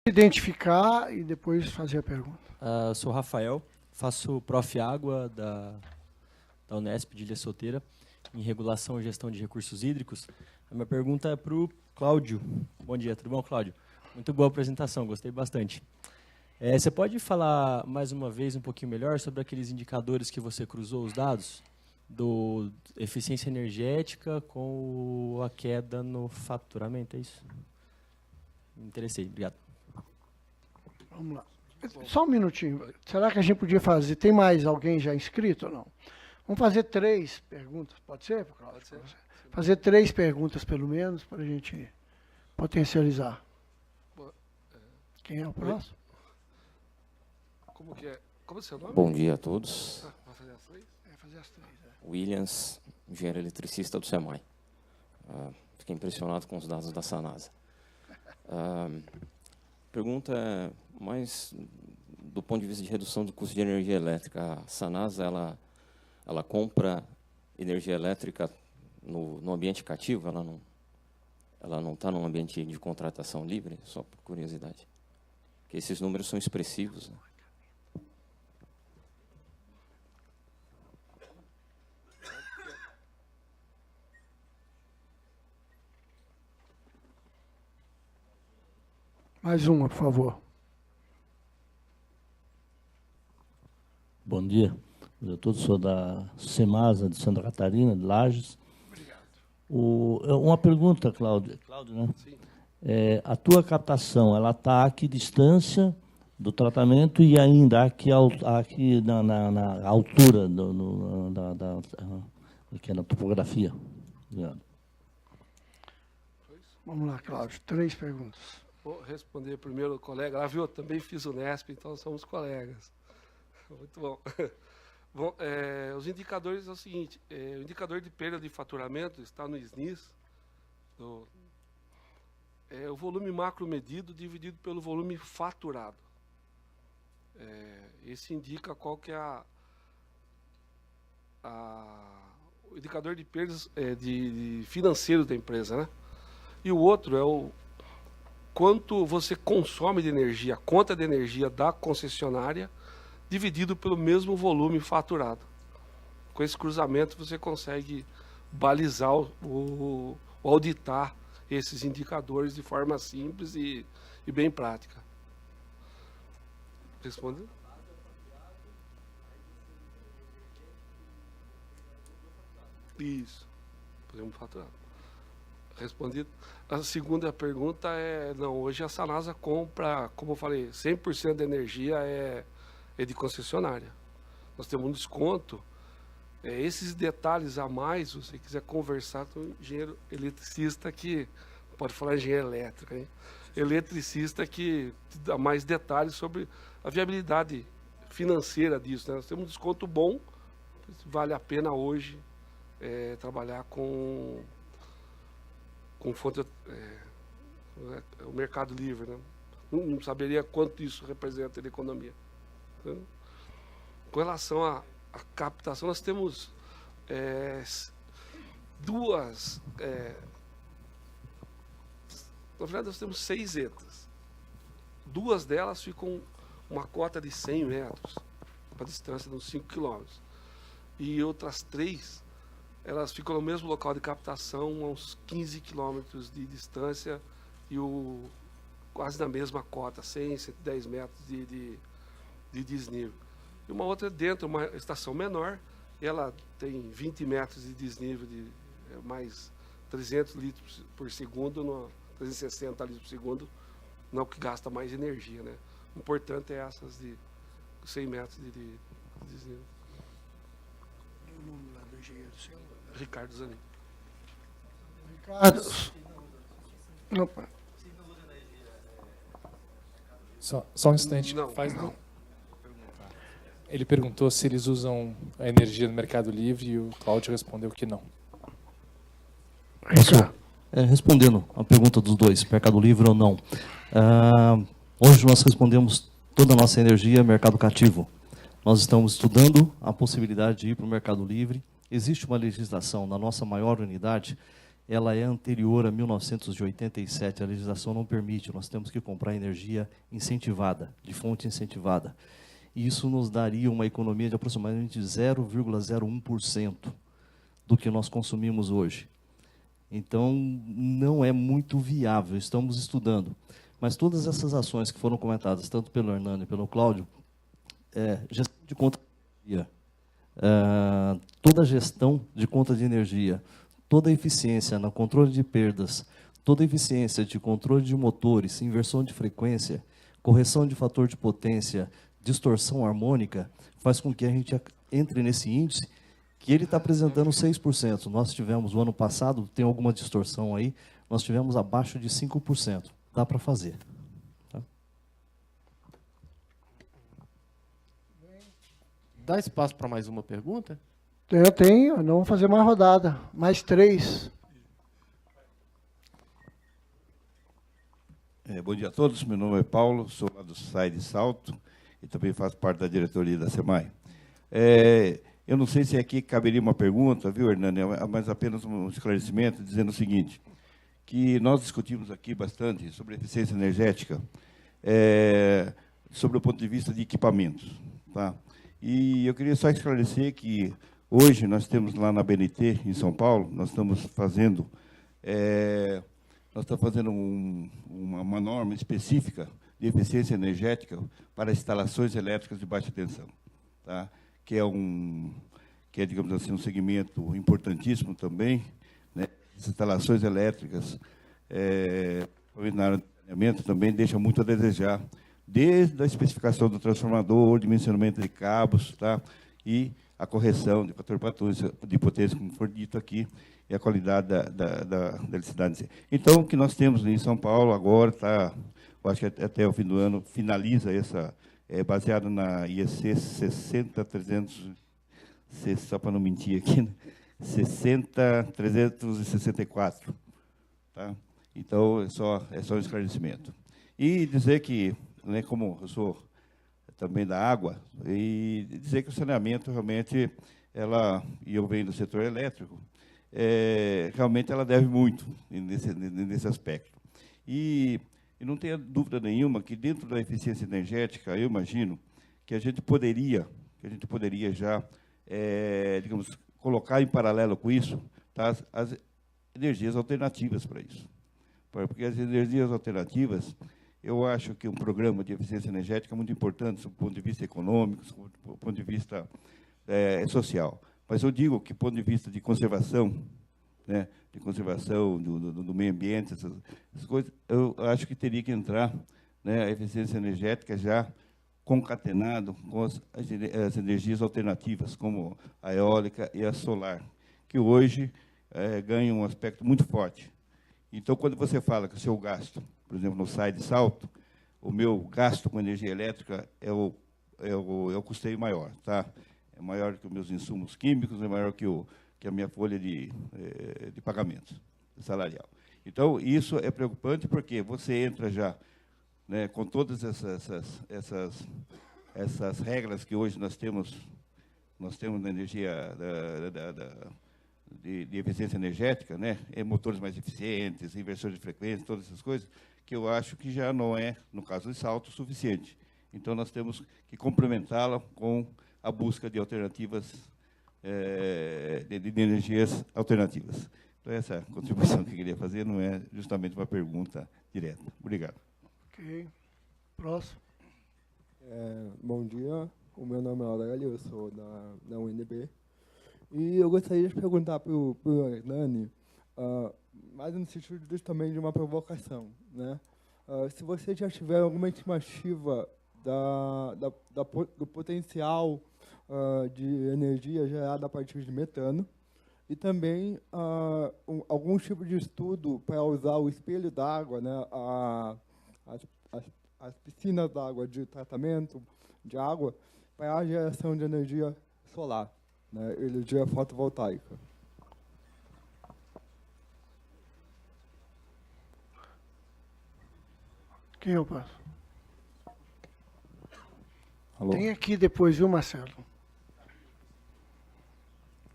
Identificar e depois fazer a pergunta. Sou Rafael, faço Prof. Água da Unesp de Ilha Solteira, em regulação e gestão de recursos hídricos. A minha pergunta é para o Cláudio. Bom dia, tudo bom, Cláudio? Muito boa apresentação, gostei bastante. Você pode falar mais uma vez um pouquinho melhor sobre aqueles indicadores que você cruzou os dados? Do eficiência energética com a queda no faturamento, é isso? Me interessei, obrigado. Vamos lá. Só um minutinho. Será que a gente podia fazer? Tem mais alguém já inscrito ou não? Vamos fazer 3 perguntas, pode ser? Pode ser. Fazer 3 perguntas, pelo menos, para a gente potencializar. Quem é o próximo? Como que é? Como é o seu nome? Bom dia a todos. Vai fazer as 3? Fazer as 3. Williams, engenheiro eletricista do SEMAI. Fiquei impressionado com os dados da Sanasa. Pergunta é mais do ponto de vista de redução do custo de energia elétrica. A Sanasa, ela compra energia elétrica no ambiente cativo? Ela não está num ambiente de contratação livre? Só por curiosidade. Porque esses números são expressivos, né? Mais uma, por favor. Bom dia. Eu sou da Semasa de Santa Catarina, de Lages. Obrigado. Uma pergunta, Cláudio. Cláudio, né? Sim. A tua captação, ela está a que distância do tratamento e ainda aqui na altura aqui na topografia? Obrigado. Vamos lá, Cláudio. 3 perguntas. Vou responder primeiro o colega. Lá, viu? Eu também fiz o Unesp, então somos colegas. Muito bom. Bom, os indicadores é o seguinte. O indicador de perda de faturamento está no SNIS. O volume macro medido dividido pelo volume faturado. Esse indica qual que é o indicador de perdas de financeiro da empresa, né? E o outro é o quanto você consome de energia, a conta de energia da concessionária, dividido pelo mesmo volume faturado. Com esse cruzamento você consegue balizar auditar esses indicadores de forma simples e bem prática. Responde? Isso. Podemos faturar. Respondido. A segunda pergunta não, hoje a Sanasa compra, como eu falei, 100% da energia é de concessionária. Nós temos um desconto. Esses detalhes a mais, se você quiser conversar com o engenheiro eletricista que, pode falar engenheiro elétrico, hein? Eletricista que dá mais detalhes sobre a viabilidade financeira disso, né? Nós temos um desconto bom, vale a pena hoje trabalhar com fonte, o mercado livre, né? Não saberia quanto isso representa na economia. Com relação à captação, nós temos duas... na verdade, nós temos 6 ETAs. 2 delas ficam uma cota de 100 metros, para distância de uns 5 quilômetros. E outras 3, elas ficam no mesmo local de captação, a uns 15 quilômetros de distância, e quase na mesma cota, 100, 110 metros de desnível. E uma outra dentro, uma estação menor, ela tem 20 metros de desnível, mais 300 litros por segundo, 360 litros por segundo, não que gasta mais energia, né? O importante é essas de 100 metros de desnível. O nome lá do engenheiro seu? Ricardo Zanin. Ricardo. Opa. Só um instante. Não. Ele perguntou se eles usam a energia no Mercado Livre e o Cláudio respondeu que não. Ricardo. Respondendo a pergunta dos dois, Mercado Livre ou não. Hoje nós respondemos toda a nossa energia mercado cativo. Nós estamos estudando a possibilidade de ir para o Mercado Livre. Existe uma legislação na nossa maior unidade ela é anterior a 1987, a legislação não permite, nós temos que comprar energia incentivada, de fonte incentivada. E isso nos daria uma economia de aproximadamente 0,01% do que nós consumimos hoje. Então, não é muito viável, estamos estudando. Mas todas essas ações que foram comentadas, tanto pelo Hernani e pelo Cláudio, gestão de conta de energia, toda a gestão de conta de energia, toda a eficiência no controle de perdas, toda a eficiência de controle de motores, inversão de frequência, correção de fator de potência, distorção harmônica, faz com que a gente entre nesse índice que ele está apresentando 6%. Nós tivemos, o ano passado, tem alguma distorção aí, nós tivemos abaixo de 5%. Dá para fazer. Tá? Dá espaço para mais uma pergunta? Eu tenho, não vamos fazer mais rodada. Mais 3. Bom dia a todos, meu nome é Paulo, sou lá do SAI de Salto e também faço parte da diretoria da SEMAI. Eu não sei se aqui caberia uma pergunta, viu, Hernani, mas apenas um esclarecimento, dizendo o seguinte, que nós discutimos aqui bastante sobre eficiência energética, sobre o ponto de vista de equipamentos. Tá? E eu queria só esclarecer que hoje nós temos lá na BNT, em São Paulo, nós estamos fazendo uma norma específica de eficiência energética para instalações elétricas de baixa tensão, tá? que é, digamos assim, um segmento importantíssimo também, né? As instalações elétricas, na área de saneamento, também deixam muito a desejar, desde a especificação do transformador, o dimensionamento de cabos, tá? E a correção de fator de potência, como foi dito aqui, e a qualidade da eletricidade. Então, o que nós temos em São Paulo agora, eu acho que até o fim do ano, finaliza essa, baseado na IEC 60300, só para não mentir aqui, né? 60364. Tá? Então, é só um esclarecimento. E dizer que, né, como eu sou também da água, e dizer que o saneamento realmente, e eu venho do setor elétrico, realmente ela deve muito nesse aspecto. E não tenha dúvida nenhuma que dentro da eficiência energética, eu imagino que a gente poderia já, digamos, colocar em paralelo com isso, tá, as energias alternativas para isso. Porque as energias alternativas, eu acho que um programa de eficiência energética é muito importante, do ponto de vista econômico, do ponto de vista social. Mas eu digo que, do ponto de vista de conservação, né, de conservação do meio ambiente, essas coisas, eu acho que teria que entrar, né, a eficiência energética já concatenado com as energias alternativas, como a eólica e a solar, que hoje ganham um aspecto muito forte. Então, quando você fala que o seu gasto, por exemplo, no SAI de Salto, o meu gasto com energia elétrica é o custeio maior, tá? É maior que os meus insumos químicos, é maior que a minha folha de pagamento salarial. Então, isso é preocupante porque você entra já, né, com todas essas regras que hoje nós temos na energia de eficiência energética, né, motores mais eficientes, inversores de frequência, todas essas coisas, que eu acho que já não é, no caso do salto, suficiente. Então, nós temos que complementá-la com a busca de alternativas, de energias alternativas. Então, essa contribuição que eu queria fazer não é justamente uma pergunta direta. Obrigado. Ok. Próximo. Bom dia, o meu nome é Aurélio, eu sou da UNB. E eu gostaria de perguntar para o Hernani, mais no sentido também de uma provocação, né? Se você já tiver alguma estimativa do potencial de energia gerada a partir de metano, e também algum tipo de estudo para usar o espelho d'água, né, as piscinas d'água de tratamento de água, para a geração de energia solar, né, energia fotovoltaica. Quem eu passo? Alô? Tem aqui depois, viu, Marcelo?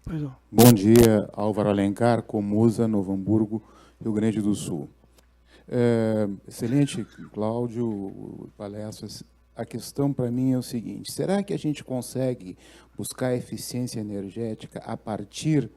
Pois não. Bom dia, Álvaro Alencar, Comusa, Novo Hamburgo, Rio Grande do Sul. Excelente, Cláudio, palestras. A questão para mim é o seguinte: será que a gente consegue buscar eficiência energética a partir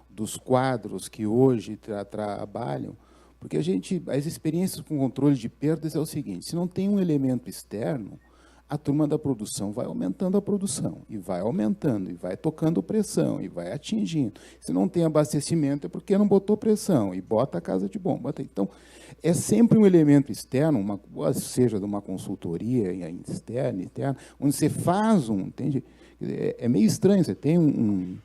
dos quadros que hoje trabalham? Porque as experiências com controle de perdas é o seguinte: se não tem um elemento externo, a turma da produção vai aumentando a produção, e vai aumentando, e vai tocando pressão, e vai atingindo. Se não tem abastecimento, é porque não botou pressão, e bota a casa de bomba. Então, é sempre um elemento externo, seja de uma consultoria externa, interna, onde você faz entende? É meio estranho, você tem um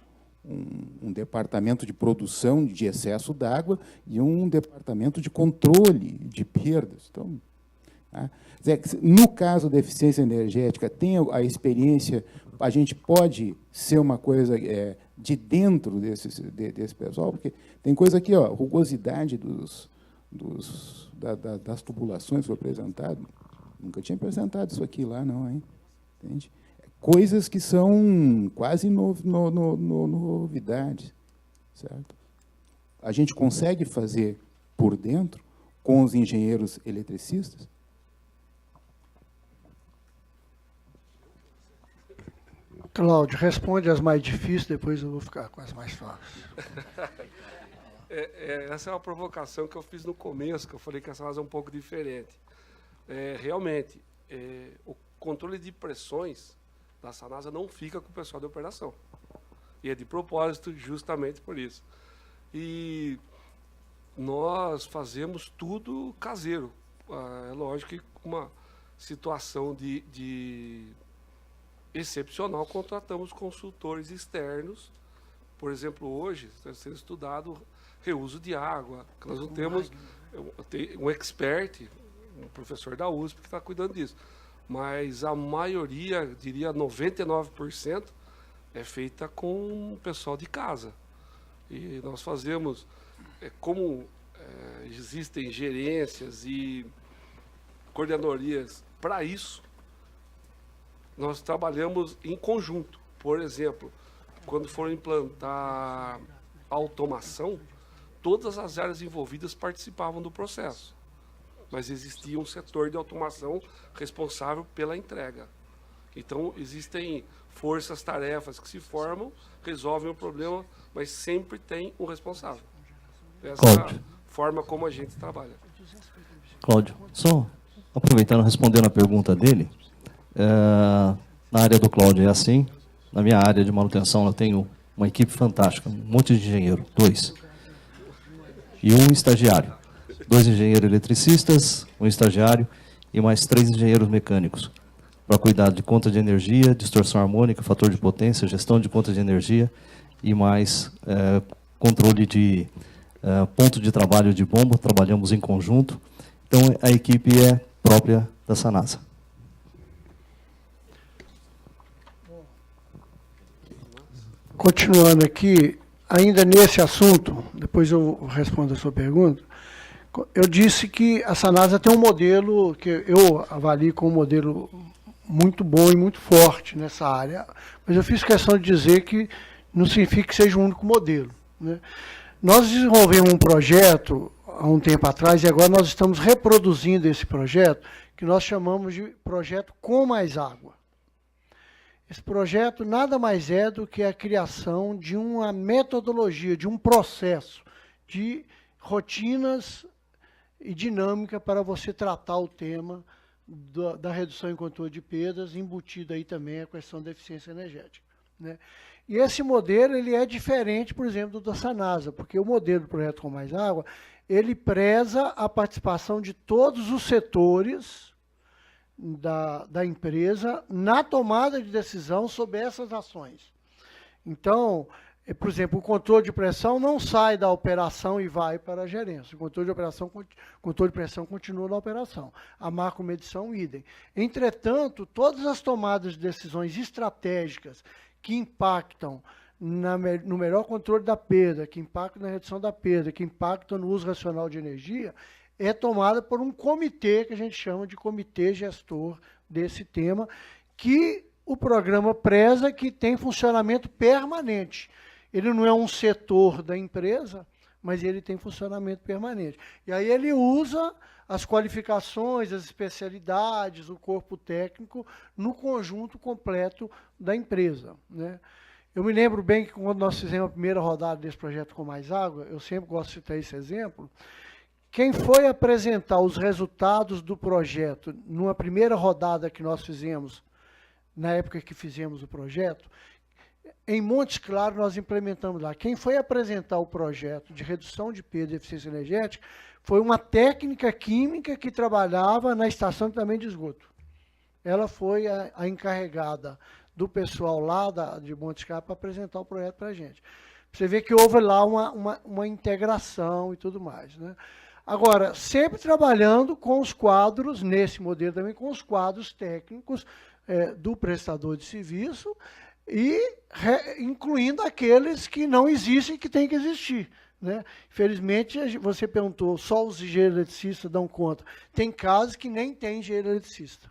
departamento de produção de excesso d'água e um departamento de controle de perdas. Então, no caso da eficiência energética, tem a experiência, a gente pode ser uma coisa de dentro desse pessoal, porque tem coisa aqui, ó, rugosidade das tubulações que foi apresentado. Nunca tinha apresentado isso aqui lá, não, hein? Entende? Coisas que são quase novidades, certo? A gente consegue fazer por dentro com os engenheiros eletricistas? Cláudio, responde as mais difíceis, depois eu vou ficar com as mais fáceis. Essa é uma provocação que eu fiz no começo, que eu falei que essa razão é um pouco diferente. Realmente, o controle de pressões da Sanasa não fica com o pessoal de operação. E é de propósito, justamente por isso. E nós fazemos tudo caseiro. É lógico que uma situação de excepcional, contratamos consultores externos. Por exemplo, hoje está sendo estudado reuso de água, que nós não temos um expert, um professor da USP que está cuidando disso. Mas a maioria, diria 99%, é feita com o pessoal de casa. E nós fazemos, como existem gerências e coordenadorias para isso, nós trabalhamos em conjunto. Por exemplo, quando for implantar automação, todas as áreas envolvidas participavam do processo. Mas existia um setor de automação responsável pela entrega. Então, existem forças-tarefas que se formam, resolvem o problema, mas sempre tem um responsável. Essa é a forma como a gente trabalha. Cláudio, só aproveitando, respondendo a pergunta dele, na área do Cláudio é assim, na minha área de manutenção eu tenho uma equipe fantástica, um monte de engenheiro, 2. E um estagiário. 2 engenheiros eletricistas, um estagiário e mais 3 engenheiros mecânicos, para cuidar de conta de energia, distorção harmônica, fator de potência, gestão de conta de energia e mais controle de ponto de trabalho de bomba, trabalhamos em conjunto. Então, a equipe é própria da Sanasa. Continuando aqui, ainda nesse assunto, depois eu respondo a sua pergunta, eu disse que a Sanasa tem um modelo que eu avalio como um modelo muito bom e muito forte nessa área, mas eu fiz questão de dizer que não significa que seja o único modelo, né? Nós desenvolvemos um projeto há um tempo atrás e agora nós estamos reproduzindo esse projeto, que nós chamamos de projeto Com Mais Água. Esse projeto nada mais é do que a criação de uma metodologia, de um processo de rotinas e dinâmica para você tratar o tema da redução em controle de perdas, embutida aí também a questão da eficiência energética, né? E esse modelo ele é diferente, por exemplo, do da Sanasa, porque o modelo do projeto Com Mais Água, ele preza a participação de todos os setores da empresa na tomada de decisão sobre essas ações. Então, por exemplo, o controle de pressão não sai da operação e vai para a gerência. O controle de pressão continua na operação. A macromedição, idem. Entretanto, todas as tomadas de decisões estratégicas que impactam no melhor controle da perda, que impactam na redução da perda, que impactam no uso racional de energia, é tomada por um comitê, que a gente chama de comitê gestor desse tema, que o programa preza que tem funcionamento permanente. ele não é um setor da empresa, mas ele tem funcionamento permanente. E aí ele usa as qualificações, as especialidades, o corpo técnico no conjunto completo da empresa, né? Eu me lembro bem que quando nós fizemos a primeira rodada desse projeto Com Mais Água, eu sempre gosto de citar esse exemplo, quem foi apresentar os resultados do projeto numa primeira rodada que nós fizemos, na época que fizemos o projeto, em Montes Claros nós implementamos lá. Quem foi apresentar o projeto de redução de perda de eficiência energética foi uma técnica química que trabalhava na estação de tratamento de esgoto. Ela foi a encarregada do pessoal lá de Montes Claros para apresentar o projeto para a gente. Você vê que houve lá uma integração e tudo mais, né? Agora, sempre trabalhando com os quadros, nesse modelo também, com os quadros técnicos do prestador de serviço e incluindo aqueles que não existem e que têm que existir, né? Infelizmente, você perguntou, só os engenheiros eletricistas dão conta. Tem casos que nem tem engenheiro eletricista.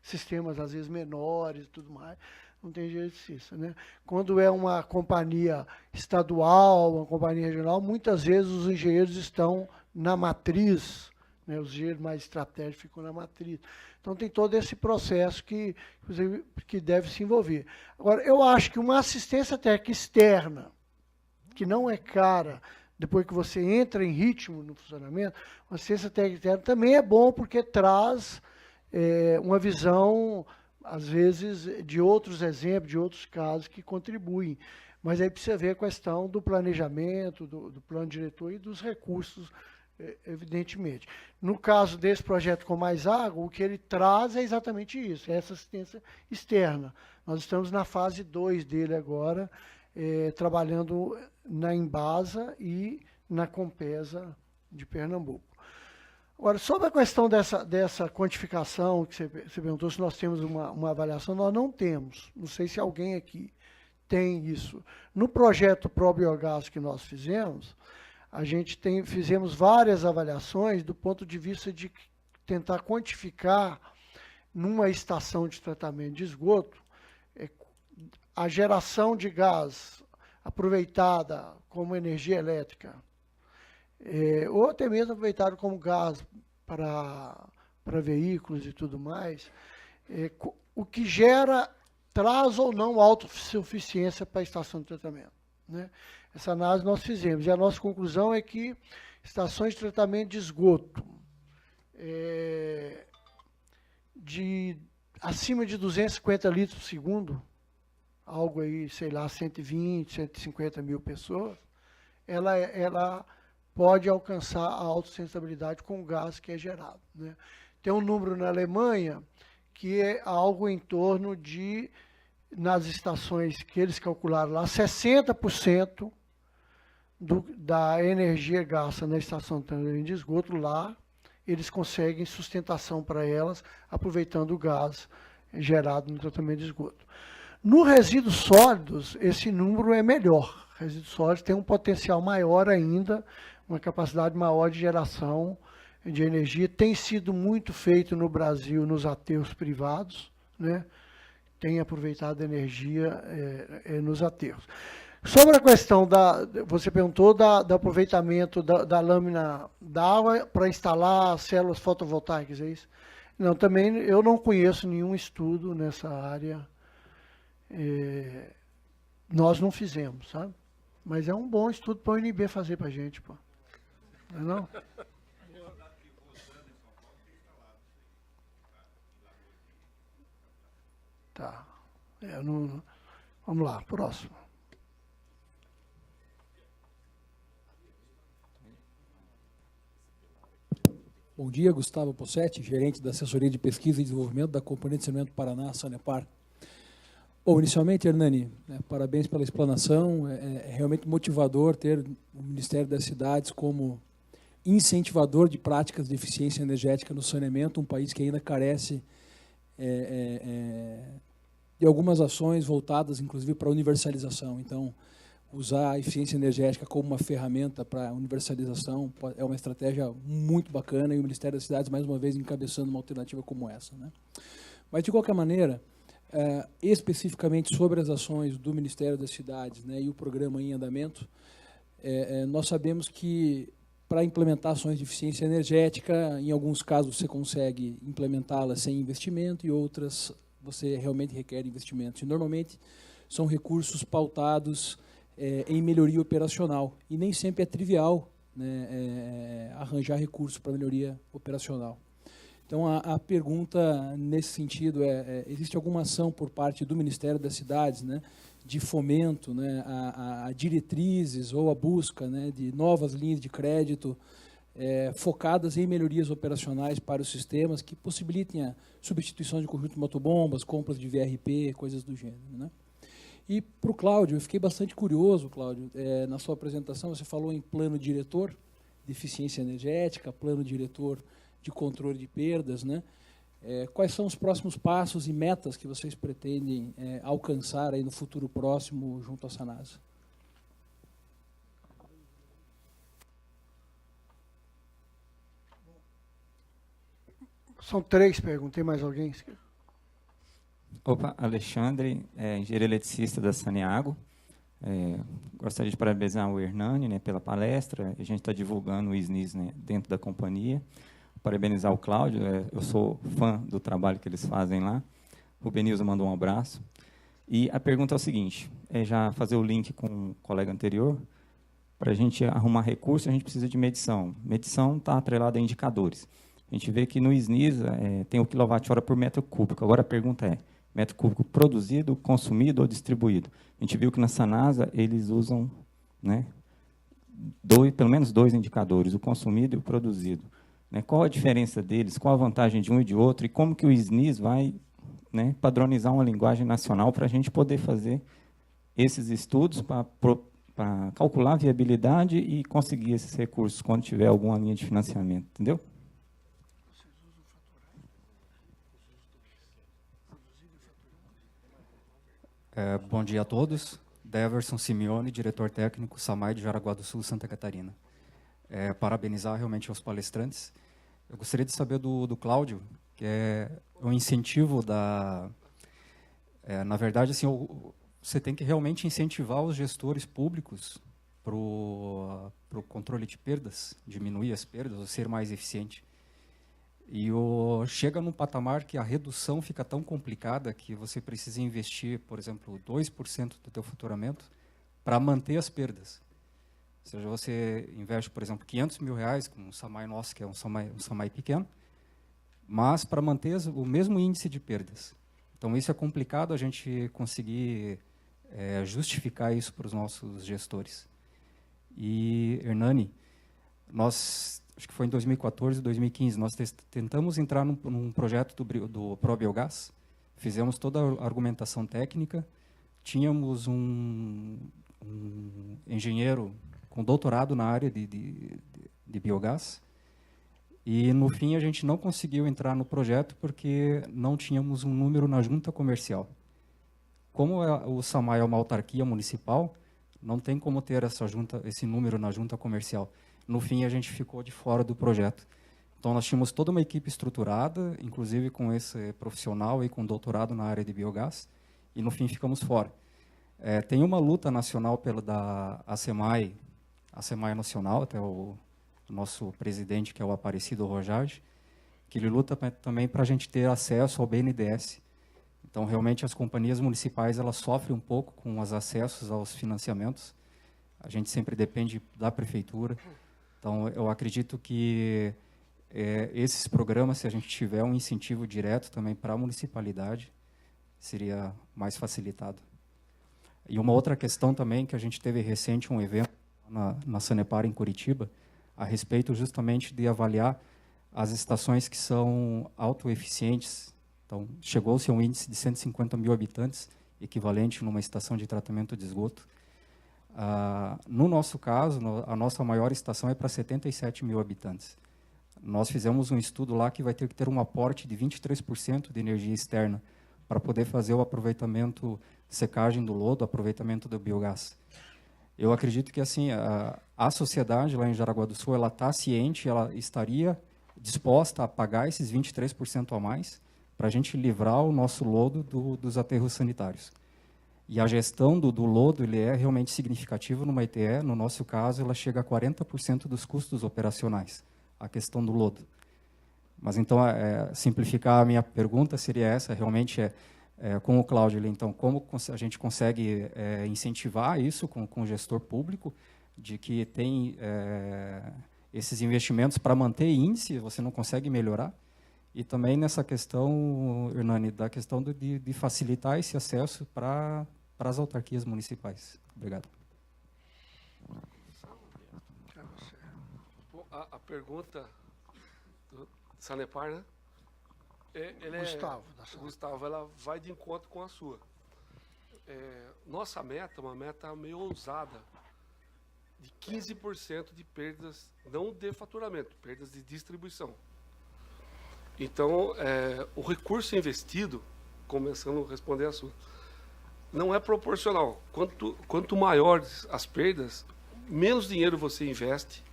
Sistemas, às vezes, menores e tudo mais, não tem engenheiro eletricista, né? Quando é uma companhia estadual, uma companhia regional, muitas vezes os engenheiros estão na matriz, né? Os engenheiros mais estratégicos ficam na matriz. Então, tem todo esse processo que deve se envolver. Agora, eu acho que uma assistência técnica externa, que não é cara, depois que você entra em ritmo no funcionamento, uma assistência técnica externa também é bom, porque traz uma visão, às vezes, de outros exemplos, de outros casos que contribuem. Mas aí precisa ver a questão do planejamento, do plano diretor e dos recursos, evidentemente. No caso desse projeto Com Mais Água, o que ele traz é exatamente isso, é essa assistência externa. Nós estamos na fase 2 dele agora, trabalhando na Embasa e na Compesa de Pernambuco. Agora, sobre a questão dessa quantificação, que você perguntou se nós temos uma avaliação, nós não temos. Não sei se alguém aqui tem isso. No projeto Probiogás que nós fizemos, a gente fizemos várias avaliações do ponto de vista de tentar quantificar, numa estação de tratamento de esgoto, a geração de gás aproveitada como energia elétrica, ou até mesmo aproveitado como gás para veículos e tudo mais, o que traz ou não autossuficiência para a estação de tratamento, né? Essa análise nós fizemos, e a nossa conclusão é que estações de tratamento de esgoto acima de 250 litros por segundo, algo aí, sei lá, 120, 150 mil pessoas, ela pode alcançar a autossustentabilidade com o gás que é gerado, né? Tem um número na Alemanha que é algo em torno de, nas estações que eles calcularam lá, 60% da energia gasta na estação de tratamento de esgoto, lá eles conseguem sustentação para elas, aproveitando o gás gerado no tratamento de esgoto. No resíduos sólidos, esse número é melhor. Resíduos sólidos tem um potencial maior ainda, uma capacidade maior de geração de energia. Tem sido muito feito no Brasil nos aterros privados, né? Tem aproveitado a energia nos aterros. Sobre a questão você perguntou do aproveitamento da lâmina d'água para instalar células fotovoltaicas, é isso? Não, também eu não conheço nenhum estudo nessa área. Nós não fizemos, sabe? Mas é um bom estudo para o UNB fazer para a gente, pô. Não é não? Tá. Vamos lá, próximo. Bom dia, Gustavo Possetti, gerente da Assessoria de Pesquisa e Desenvolvimento da Companhia de Saneamento Paraná, Sanepar. Bom, inicialmente, Hernani, parabéns pela explanação. É realmente motivador ter o Ministério das Cidades como incentivador de práticas de eficiência energética no saneamento, um país que ainda carece de algumas ações voltadas, inclusive, para a universalização. Então, usar a eficiência energética como uma ferramenta para a universalização é uma estratégia muito bacana, e o Ministério das Cidades, mais uma vez, encabeçando uma alternativa como essa, né? Mas, de qualquer maneira, especificamente sobre as ações do Ministério das Cidades, né, e o programa em andamento, nós sabemos que para implementar ações de eficiência energética, em alguns casos você consegue implementá-las sem investimento e outras você realmente requer investimentos. E normalmente são recursos pautados em melhoria operacional. E nem sempre é trivial, né, arranjar recursos para melhoria operacional. Então, a pergunta nesse sentido existe alguma ação por parte do Ministério das Cidades, né, de fomento, né, a diretrizes ou a busca, né, de novas linhas de crédito focadas em melhorias operacionais para os sistemas que possibilitem a substituição de conjunto de motobombas, compras de VRP, coisas do gênero, né? E para o Cláudio, eu fiquei bastante curioso, Cláudio, na sua apresentação você falou em plano diretor de eficiência energética, plano diretor de controle de perdas, né? Quais são os próximos passos e metas que vocês pretendem alcançar aí no futuro próximo junto à Sanasa? São 3 perguntas. Tem mais alguém? Opa, Alexandre, engenheiro eletricista da Saneago. Gostaria de parabenizar o Hernani, né, pela palestra. A gente está divulgando o SNIS, né, dentro da companhia. Parabenizar o Cláudio, eu sou fã do trabalho que eles fazem lá. O Benilson mandou um abraço. E a pergunta é o seguinte, já fazer o link com o colega anterior. Para a gente arrumar recurso, a gente precisa de medição. Medição está atrelada a indicadores. A gente vê que no SNIS tem o quilowatt-hora por metro cúbico. Agora a pergunta é, metro cúbico produzido, consumido ou distribuído? A gente viu que na Sanasa eles usam, né, pelo menos 2 indicadores, o consumido e o produzido. Né? Qual a diferença deles? Qual a vantagem de um e de outro? E como que o SNIS vai, né, padronizar uma linguagem nacional para a gente poder fazer esses estudos para calcular a viabilidade e conseguir esses recursos quando tiver alguma linha de financiamento, entendeu? Bom dia a todos. Deverson Simeone, diretor técnico, SAMAI de Jaraguá do Sul, Santa Catarina. Parabenizar realmente aos palestrantes. Eu gostaria de saber do Cláudio, que é o incentivo da... na verdade, assim, você tem que realmente incentivar os gestores públicos para o controle de perdas, diminuir as perdas, ou ser mais eficiente. E chega num patamar que a redução fica tão complicada que você precisa investir, por exemplo, 2% do teu faturamento para manter as perdas. Ou seja, você investe, por exemplo, R$500 mil com um SAMAI nosso, que é um SAMAI pequeno, mas para manter o mesmo índice de perdas. Então, isso é complicado a gente conseguir justificar isso para os nossos gestores. E, Hernani, acho que foi em 2014, 2015, nós tentamos entrar num projeto do ProBiogás, fizemos toda a argumentação técnica, tínhamos um engenheiro com doutorado na área de biogás, e, no fim, a gente não conseguiu entrar no projeto porque não tínhamos um número na junta comercial. Como o SAMAI é uma autarquia municipal, não tem como ter esse número na junta comercial. No fim, a gente ficou de fora do projeto. Então, nós tínhamos toda uma equipe estruturada, inclusive com esse profissional e com doutorado na área de biogás, e, no fim, ficamos fora. Tem uma luta nacional da ASEMAI Nacional, até o nosso presidente, que é o Aparecido Rojage, que ele luta também para a gente ter acesso ao BNDES. Então, realmente, as companhias municipais elas sofrem um pouco com os acessos aos financiamentos. A gente sempre depende da prefeitura. Então, eu acredito que esses programas, se a gente tiver um incentivo direto também para a municipalidade, seria mais facilitado. E uma outra questão também, que a gente teve recente um evento na Sanepar, em Curitiba, a respeito justamente de avaliar as estações que são autoeficientes. Então, chegou-se a um índice de 150 mil habitantes, equivalente numa estação de tratamento de esgoto. No nosso caso, a nossa maior estação é para 77 mil habitantes. Nós fizemos um estudo lá que vai ter que ter um aporte de 23% de energia externa para poder fazer o aproveitamento, secagem do lodo, aproveitamento do biogás. Eu acredito que assim a sociedade lá em Jaraguá do Sul ela está ciente, ela estaria disposta a pagar esses 23% a mais para a gente livrar o nosso lodo dos aterros sanitários. E a gestão do lodo ele é realmente significativa numa ITE. No nosso caso, ela chega a 40% dos custos operacionais, a questão do lodo. Mas, então, simplificar a minha pergunta seria essa, realmente com o Cláudio, então, como a gente consegue incentivar isso com o gestor público, de que tem esses investimentos para manter índice, você não consegue melhorar, e também nessa questão, Hernani, da questão de facilitar esse acesso para as autarquias municipais. Obrigado. A pergunta do Sanepar, né? Gustavo, ela vai de encontro com a sua. Nossa meta é uma meta meio ousada, de 15% de perdas, não de faturamento, perdas de distribuição. Então, o recurso investido, começando a responder a sua, não é proporcional. Quanto maiores as perdas, menos dinheiro você investe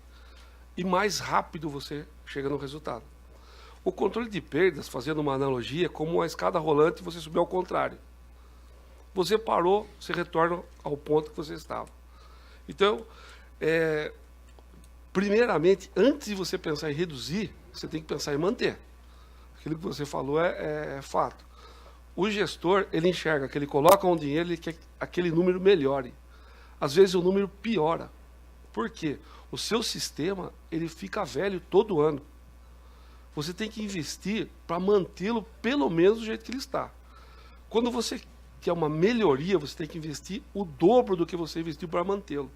e mais rápido você chega no resultado. O controle de perdas, fazendo uma analogia, é como uma escada rolante, você subiu ao contrário. Você parou, você retorna ao ponto que você estava. Então, primeiramente, antes de você pensar em reduzir, você tem que pensar em manter. Aquilo que você falou é fato. O gestor, ele enxerga que ele coloca um dinheiro, ele quer que aquele número melhore. Às vezes o número piora. Por quê? O seu sistema, ele fica velho todo ano. Você tem que investir para mantê-lo pelo menos do jeito que ele está. Quando você quer uma melhoria, você tem que investir o dobro do que você investiu para mantê-lo.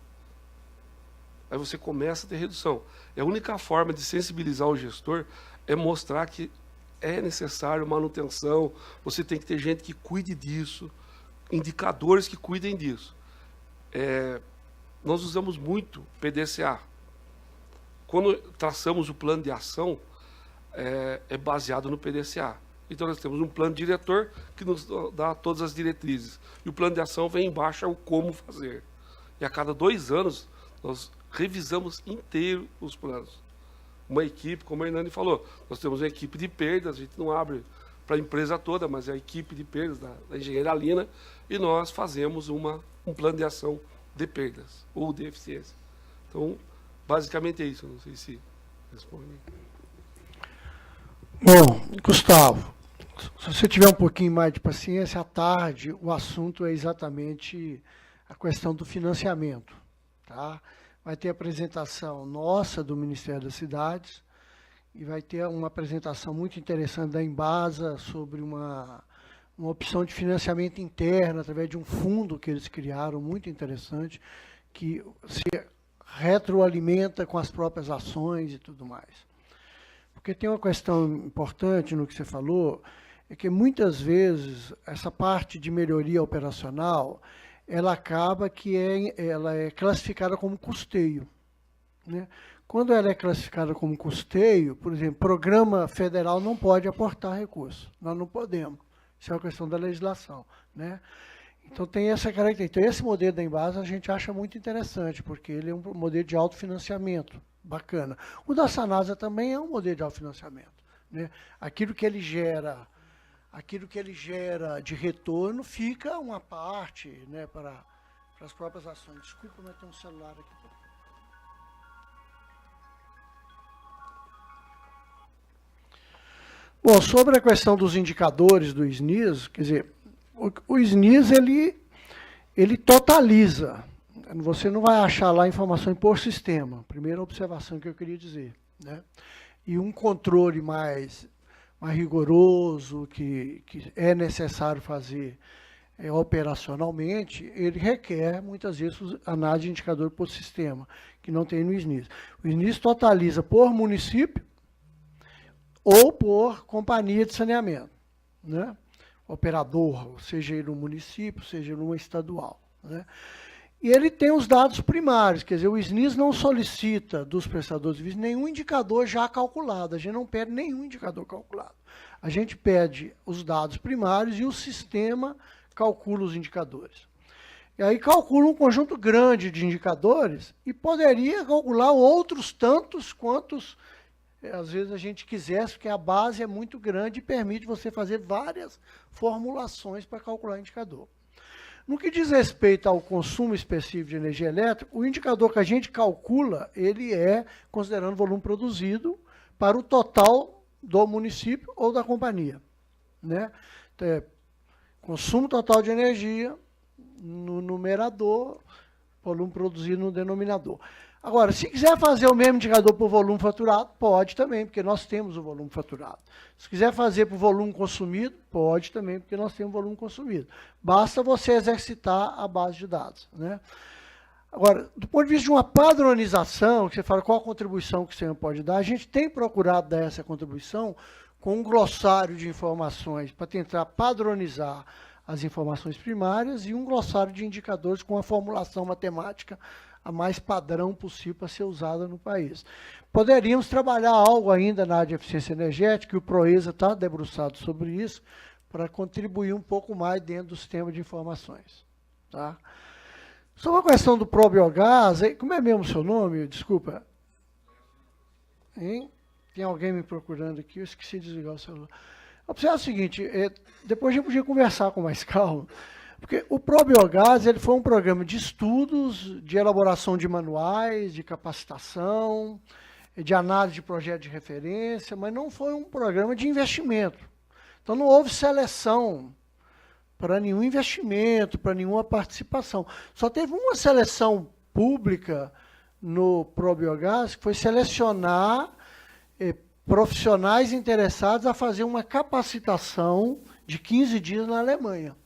Aí você começa a ter redução. E a única forma de sensibilizar o gestor é mostrar que é necessário manutenção, você tem que ter gente que cuide disso, indicadores que cuidem disso. Nós usamos muito PDCA. Quando traçamos o plano de ação, é baseado no PDCA. Então nós temos um plano diretor que nos dá todas as diretrizes. E o plano de ação vem embaixo, é o como fazer. E a cada 2 anos, nós revisamos inteiro os planos. Uma equipe, como a Hernani falou, nós temos uma equipe de perdas, a gente não abre para a empresa toda, mas é a equipe de perdas da engenharia Lina, e nós fazemos um plano de ação de perdas ou de eficiência. Então, basicamente é isso, não sei se responde. Bom, Gustavo, se você tiver um pouquinho mais de paciência, à tarde o assunto é exatamente a questão do financiamento, tá? Vai ter apresentação nossa do Ministério das Cidades e vai ter uma apresentação muito interessante da Embasa sobre uma opção de financiamento interno através de um fundo que eles criaram, muito interessante, que se retroalimenta com as próprias ações e tudo mais. Porque tem uma questão importante no que você falou, é que muitas vezes essa parte de melhoria operacional, ela acaba que ela é classificada como custeio, né? Quando ela é classificada como custeio, por exemplo, programa federal não pode aportar recursos, nós não podemos, isso é uma questão da legislação, né? Então tem essa característica. Então, esse modelo da Embasa a gente acha muito interessante, porque ele é um modelo de autofinanciamento, bacana. O da Sanasa também é um modelo de autofinanciamento, né? Aquilo que ele gera de retorno fica uma parte, né, para as próprias ações. Desculpa, mas tem um celular aqui. Bom, sobre a questão dos indicadores do SNIS, quer dizer, o SNIS ele totaliza. Você não vai achar lá informação por sistema. Primeira observação que eu queria dizer, né? E um controle mais rigoroso, que é necessário fazer operacionalmente, ele requer, muitas vezes, análise de indicador por sistema, que não tem no SNIS. O SNIS totaliza por município ou por companhia de saneamento, né? Operador, seja ele um município, seja ele uma estadual, né? E ele tem os dados primários, quer dizer, o SNIS não solicita dos prestadores de serviço nenhum indicador já calculado, a gente não pede nenhum indicador calculado. A gente pede os dados primários e o sistema calcula os indicadores. E aí calcula um conjunto grande de indicadores e poderia calcular outros tantos quantos às vezes a gente quisesse, porque a base é muito grande e permite você fazer várias formulações para calcular o indicador. No que diz respeito ao consumo específico de energia elétrica, o indicador que a gente calcula, ele é considerando o volume produzido para o total do município ou da companhia, né? Então, consumo total de energia no numerador, volume produzido no denominador. Agora, se quiser fazer o mesmo indicador por volume faturado, pode também, porque nós temos o volume faturado. Se quiser fazer por volume consumido, pode também, porque nós temos o volume consumido. Basta você exercitar a base de dados, né? Agora, do ponto de vista de uma padronização, que você fala qual a contribuição que você pode dar, a gente tem procurado dar essa contribuição com um glossário de informações para tentar padronizar as informações primárias e um glossário de indicadores com a formulação matemática a mais padrão possível para ser usada no país. Poderíamos trabalhar algo ainda na área de eficiência energética, e o Proesa está debruçado sobre isso, para contribuir um pouco mais dentro do sistema de informações. Tá? Sobre a questão do probiogás, como é mesmo o seu nome? Desculpa. Hein? Tem alguém me procurando aqui, eu esqueci de desligar o celular. É o seguinte, depois a gente podia conversar com mais calma, porque o Probiogás ele foi um programa de estudos, de elaboração de manuais, de capacitação, de análise de projeto de referência, mas não foi um programa de investimento. Então não houve seleção para nenhum investimento, para nenhuma participação. Só teve uma seleção pública no Probiogás, que foi selecionar profissionais interessados a fazer uma capacitação de 15 dias na Alemanha.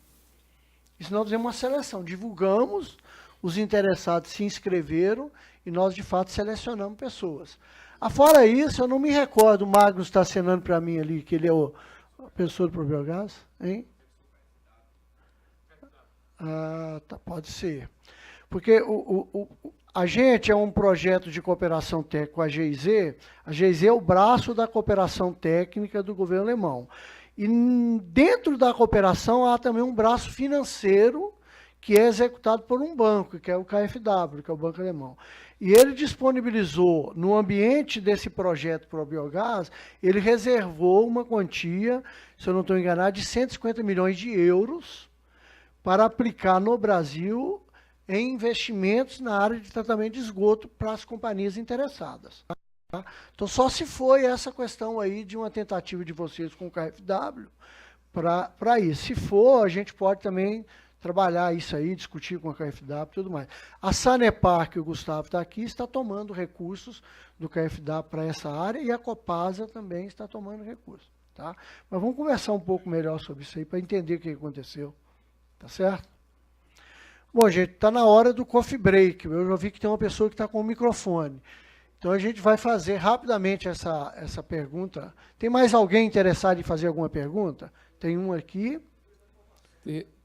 Isso nós fizemos uma seleção, divulgamos, os interessados se inscreveram e nós, de fato, selecionamos pessoas. Afora isso, eu não me recordo, o Magnus está acenando para mim ali, que ele é a pessoa do Probiogás, hein? Ah, tá, pode ser. Porque a gente é um projeto de cooperação técnica com a GIZ é o braço da cooperação técnica do governo alemão. E dentro da cooperação há também um braço financeiro que é executado por um banco, que é o KfW, que é o Banco Alemão. E ele disponibilizou, no ambiente desse projeto Probiogás, ele reservou uma quantia, se eu não estou enganado, de 150 milhões de euros para aplicar no Brasil em investimentos na área de tratamento de esgoto para as companhias interessadas. Tá? Então, só se foi essa questão aí de uma tentativa de vocês com o KfW para isso. Se for, a gente pode também trabalhar isso aí, discutir com a KfW e tudo mais. A Sanepar, que o Gustavo está aqui, está tomando recursos do KfW para essa área e a Copasa também está tomando recursos. Tá? Mas vamos conversar um pouco melhor sobre isso aí para entender o que aconteceu. Tá certo? Bom, gente, está na hora do coffee break. Eu já vi que tem uma pessoa que está com o microfone. Então, a gente vai fazer rapidamente essa pergunta. Tem mais alguém interessado em fazer alguma pergunta? Tem um aqui.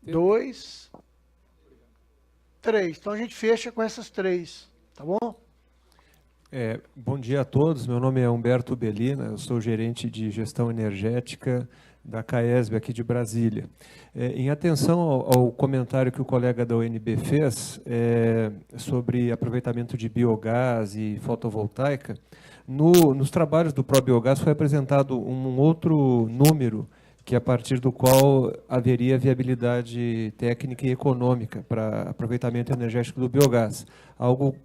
2, 3. Então, a gente fecha com essas 3. Tá bom? Bom dia a todos. Meu nome é Humberto Bellina. Eu sou gerente de gestão energética da CAESB aqui de Brasília. Em atenção ao comentário que o colega da UNB fez sobre aproveitamento de biogás e fotovoltaica, nos trabalhos do Probiogás foi apresentado um outro número que a partir do qual haveria viabilidade técnica e econômica para aproveitamento energético do biogás, algo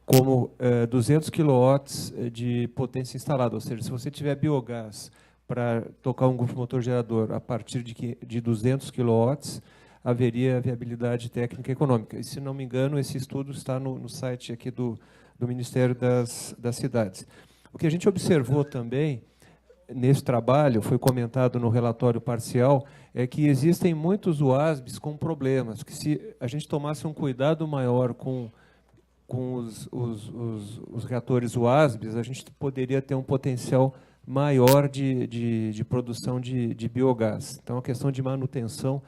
como 200 kW de potência instalada, ou seja, se você tiver biogás para tocar um grupo motor gerador a partir de 200 kW, haveria viabilidade técnica e econômica. E, se não me engano, esse estudo está no site aqui do Ministério das Cidades. O que a gente observou também nesse trabalho, foi comentado no relatório parcial, é que existem muitos UASBs com problemas, que se a gente tomasse um cuidado maior com os reatores UASBs, a gente poderia ter um potencial maior de produção de biogás. Então, a questão de manutenção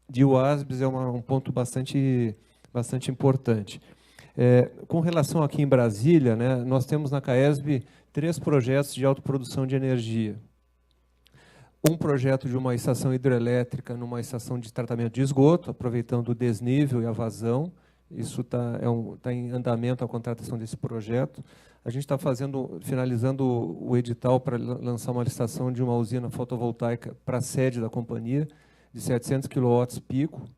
de UASBs é um ponto bastante importante. Com relação aqui em Brasília, né, nós temos na CAESB 3 projetos de autoprodução de energia. Um projeto de uma estação hidrelétrica numa estação de tratamento de esgoto, aproveitando o desnível e a vazão Isso tá em andamento a contratação desse projeto. A gente está finalizando o edital para lançar uma licitação de uma usina fotovoltaica para a sede da companhia, de 700 kW pico,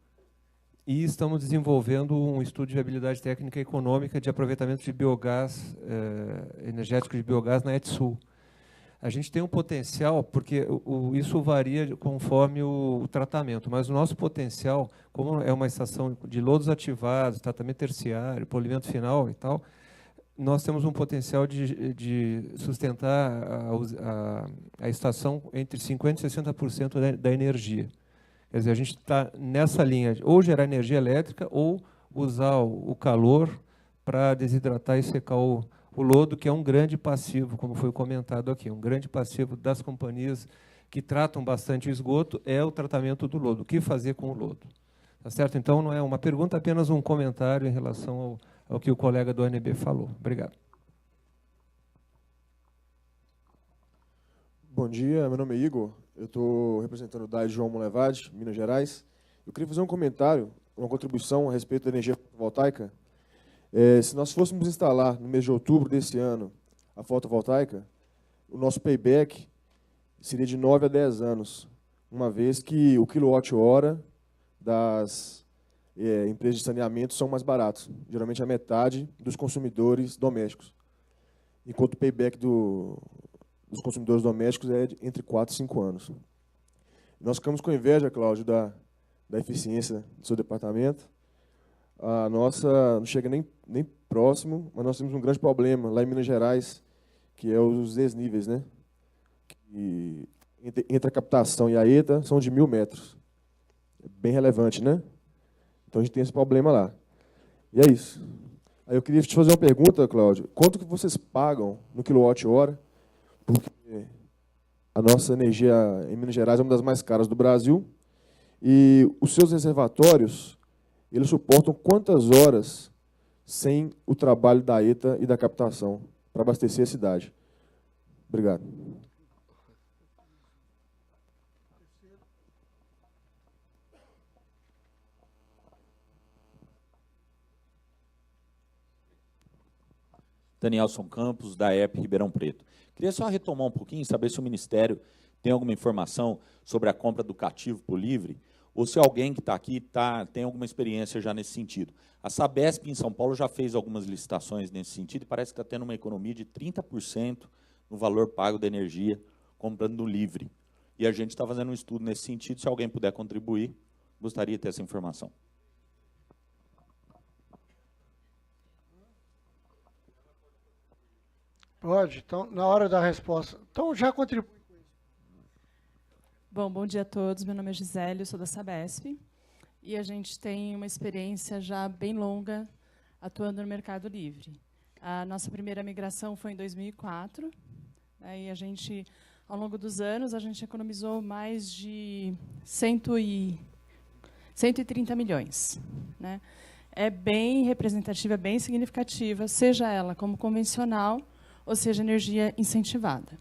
e estamos desenvolvendo um estudo de viabilidade técnica e econômica de aproveitamento de biogás, energético de biogás na Etsul. A gente tem um potencial, porque isso varia conforme o tratamento, mas o nosso potencial, como é uma estação de lodos ativados, tratamento terciário, polimento final e tal, nós temos um potencial de sustentar a estação entre 50% e 60% da energia. Quer dizer, a gente está nessa linha, ou gerar energia elétrica, ou usar o calor para desidratar e secar o lodo, que é um grande passivo, como foi comentado aqui, um grande passivo das companhias que tratam bastante o esgoto é o tratamento do lodo. O que fazer com o lodo? Tá certo? Então, não é uma pergunta, apenas um comentário em relação ao que o colega do ANB falou. Obrigado. Bom dia, meu nome é Igor, eu estou representando o DAI João Molevade, Minas Gerais. Eu queria fazer um comentário, uma contribuição a respeito da energia fotovoltaica. Se nós fôssemos instalar no mês de outubro desse ano a fotovoltaica, o nosso payback seria de 9 a 10 anos, uma vez que o quilowatt-hora das empresas de saneamento são mais baratos, geralmente a metade dos consumidores domésticos, enquanto o payback dos consumidores domésticos é entre 4 e 5 anos. Nós ficamos com inveja, Cláudio, da eficiência do seu departamento. A nossa não chega nem próximo, mas nós temos um grande problema lá em Minas Gerais, que é os desníveis, né? Que entre a captação e a ETA são de 1.000 metros. É bem relevante, né? Então a gente tem esse problema lá. E é isso. Aí eu queria te fazer uma pergunta, Cláudio. Quanto que vocês pagam no quilowatt-hora? Porque a nossa energia em Minas Gerais é uma das mais caras do Brasil. E os seus reservatórios, eles suportam quantas horas sem o trabalho da ETA e da captação para abastecer a cidade? Obrigado. Danielson Campos, da EP Ribeirão Preto. Queria só retomar um pouquinho, saber se o Ministério tem alguma informação sobre a compra do cativo por livre, ou se alguém que está aqui tem alguma experiência já nesse sentido. A Sabesp, em São Paulo, já fez algumas licitações nesse sentido e parece que está tendo uma economia de 30% no valor pago da energia comprando no livre. E a gente está fazendo um estudo nesse sentido. Se alguém puder contribuir, gostaria de ter essa informação. Pode. Então, na hora da resposta. Então, já contribui. Bom dia a todos. Meu nome é Gisele, eu sou da Sabesp. E a gente tem uma experiência já bem longa atuando no Mercado Livre. A nossa primeira migração foi em 2004. E a gente, ao longo dos anos, a gente economizou mais de 130 milhões. Né? É bem representativa, é bem significativa, seja ela como convencional, ou seja, energia incentivada.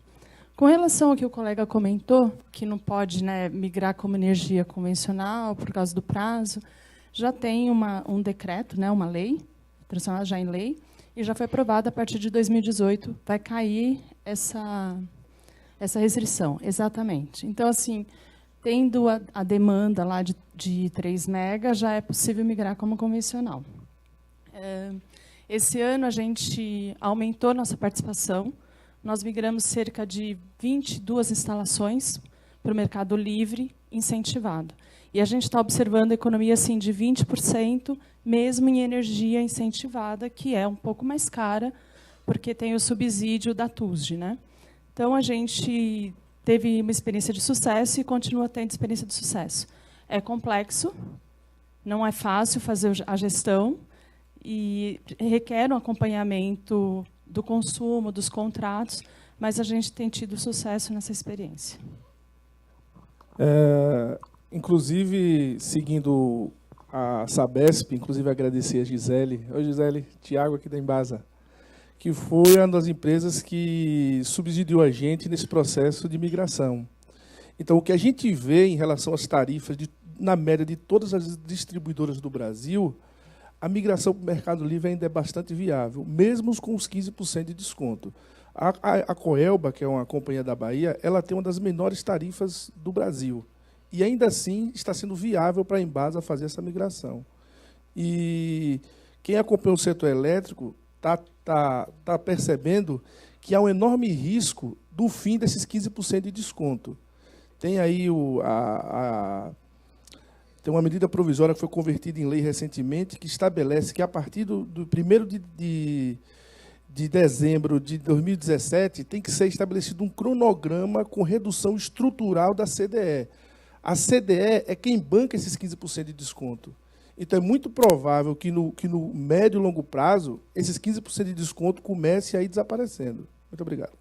Com relação ao que o colega comentou, que não pode, né, migrar como energia convencional por causa do prazo, já tem um decreto, né, uma lei, transformada já em lei, e já foi aprovada a partir de 2018, vai cair essa restrição, exatamente. Então, assim, tendo a demanda lá de 3 mega, já é possível migrar como convencional. Esse ano, a gente aumentou nossa participação. Nós migramos cerca de 22 instalações para o Mercado Livre incentivado. E a gente está observando a economia assim, de 20%, mesmo em energia incentivada, que é um pouco mais cara, porque tem o subsídio da TUSD. Né? Então, a gente teve uma experiência de sucesso e continua tendo experiência de sucesso. É complexo, não é fácil fazer a gestão, e requer um acompanhamento do consumo, dos contratos, mas a gente tem tido sucesso nessa experiência. Inclusive, seguindo a Sabesp, inclusive agradecer a Gisele, Gisele, Tiago aqui da Embasa, que foi uma das empresas que subsidiou a gente nesse processo de migração. Então, o que a gente vê em relação às tarifas, na média de todas as distribuidoras do Brasil, a migração para o Mercado Livre ainda é bastante viável, mesmo com os 15% de desconto. A Coelba, que é uma companhia da Bahia, ela tem uma das menores tarifas do Brasil. E ainda assim está sendo viável para a Embasa fazer essa migração. E quem acompanha o setor elétrico está percebendo que há um enorme risco do fim desses 15% de desconto. Tem aí tem uma medida provisória que foi convertida em lei recentemente, que estabelece que, a partir do 1º de dezembro de 2017, tem que ser estabelecido um cronograma com redução estrutural da CDE. A CDE é quem banca esses 15% de desconto. Então, é muito provável que no médio e longo prazo, esses 15% de desconto comecem a ir desaparecendo. Muito obrigado.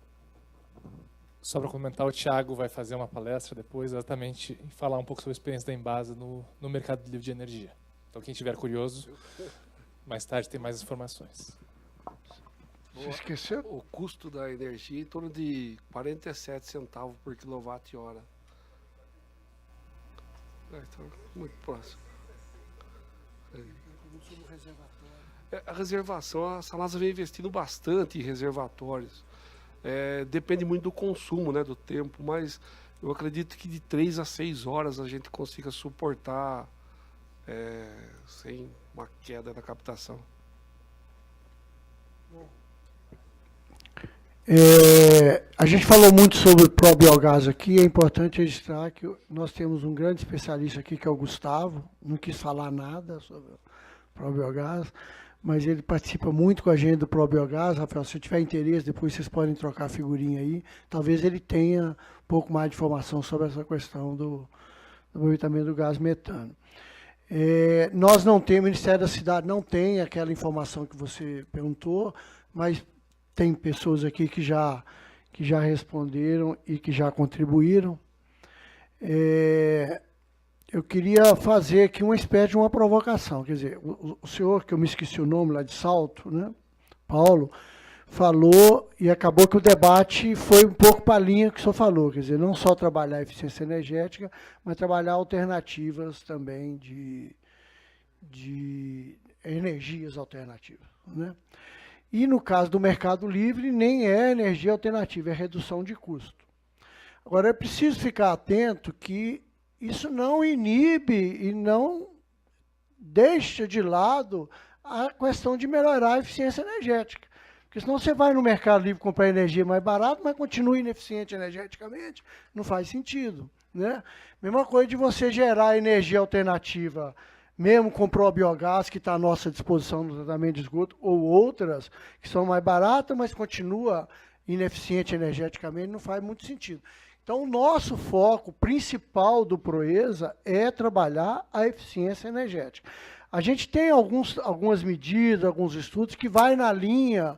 Só para comentar, o Thiago vai fazer uma palestra depois, exatamente, e falar um pouco sobre a experiência da Embasa no mercado livre de energia. Então, quem estiver curioso, mais tarde tem mais informações. Você esqueceu? O custo da energia é em torno de 47 centavos por quilowatt-hora. Então, muito próximo. A reservação, a Sanasa vem investindo bastante em reservatórios. Depende muito do consumo, né, do tempo, mas eu acredito que de 3 a 6 horas a gente consiga suportar sem uma queda na captação. A gente falou muito sobre o probiogás aqui, é importante registrar que nós temos um grande especialista aqui, que é o Gustavo, não quis falar nada sobre o probiogás, mas ele participa muito com a gente do probiogás. Rafael, se tiver interesse, depois vocês podem trocar a figurinha aí, talvez ele tenha um pouco mais de informação sobre essa questão do aproveitamento do gás metano. Nós não temos, o Ministério da Cidade não tem aquela informação que você perguntou, mas tem pessoas aqui que já responderam e que já contribuíram. Eu queria fazer aqui uma espécie de uma provocação. Quer dizer, o senhor, que eu me esqueci o nome lá de Salto, né, Paulo, falou e acabou que o debate foi um pouco para a linha que o senhor falou. Quer dizer, não só trabalhar a eficiência energética, mas trabalhar alternativas também de energias alternativas, né? E no caso do Mercado Livre, nem é energia alternativa, é redução de custo. Agora, é preciso ficar atento que isso não inibe e não deixa de lado a questão de melhorar a eficiência energética. Porque senão você vai no Mercado Livre comprar energia mais barata, mas continua ineficiente energeticamente, não faz sentido, né? Mesma coisa de você gerar energia alternativa, mesmo com o biogás que está à nossa disposição no tratamento de esgoto, ou outras que são mais baratas, mas continua ineficiente energeticamente, não faz muito sentido. Então, o nosso foco principal do Proesa é trabalhar a eficiência energética. A gente tem algumas medidas, alguns estudos que vai na linha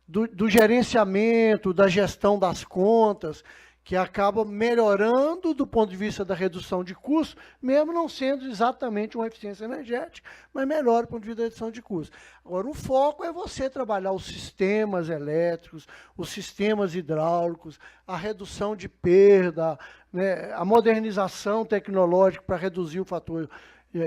do gerenciamento, da gestão das contas, que acaba melhorando do ponto de vista da redução de custos, mesmo não sendo exatamente uma eficiência energética, mas melhora do ponto de vista da redução de custos. Agora, o foco é você trabalhar os sistemas elétricos, os sistemas hidráulicos, a redução de perda, né, a modernização tecnológica para reduzir o fator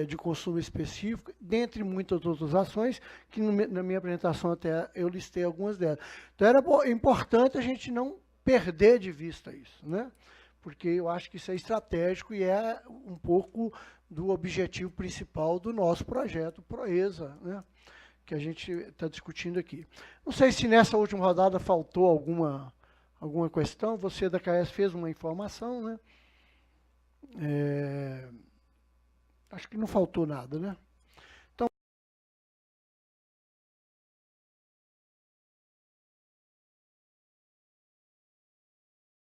de consumo específico, dentre muitas outras ações, que na minha apresentação até eu listei algumas delas. Então, era importante a gente não perder de vista isso, né? Porque eu acho que isso é estratégico e é um pouco do objetivo principal do nosso projeto Proesa, né? Que a gente está discutindo aqui. Não sei se nessa última rodada faltou alguma questão. Você da CAES fez uma informação, né? Acho que não faltou nada, né?